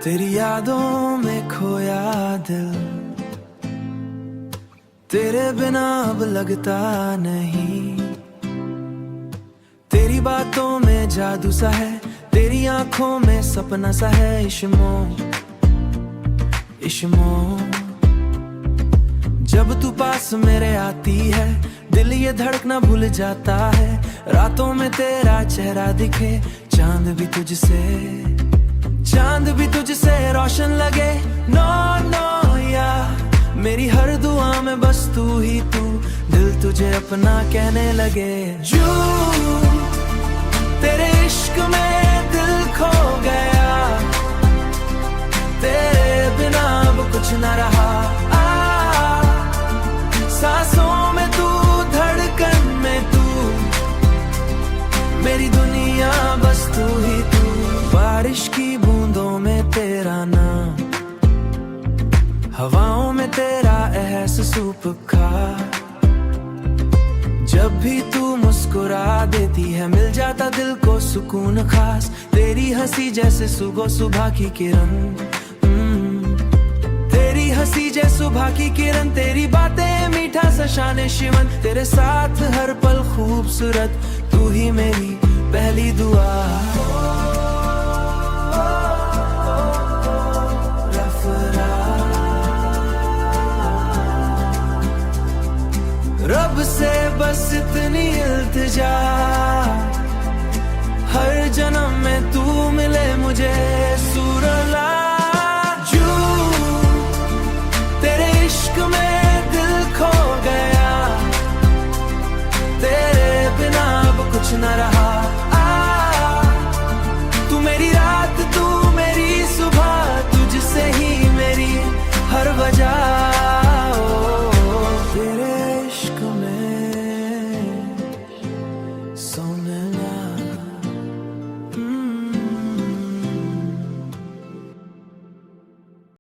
तेरी यादों में खोया दिल, तेरे बिना अब लगता नहीं। तेरी बातों में जादू सा है, तेरी आंखों में सपना सा है। इश्मो इश्मो जब तू पास मेरे आती है, दिल ये धड़कना भूल जाता है। रातों में तेरा चेहरा दिखे, चांद भी तुझसे रोशन लगे। नो नो या मेरी हर दुआ में बस तू ही तू, दिल तुझे अपना कहने लगे। जू तेरे इश्क में दिल खो गया, तेरे बिना अब कुछ न रहा। सांसों में तू, धड़कन में तू, मेरी दुनिया बस तू ही तू। बारिश की बूंदों में तेरा नाम, हवाओं में तेरा एहसास खा। जब भी तू मुस्कुरा देती है, मिल जाता दिल को सुकून खास। तेरी हंसी जैसे सुबह की किरण, तेरी हंसी जैसे सुबह की किरण। तेरी बातें मीठा सा शान शिवन, तेरे साथ हर पल खूबसूरत। तू ही मेरी पहली दुआ। रब से बस इतनी इल्तिजा, हर जन्म में तू मिले मुझे। सूरज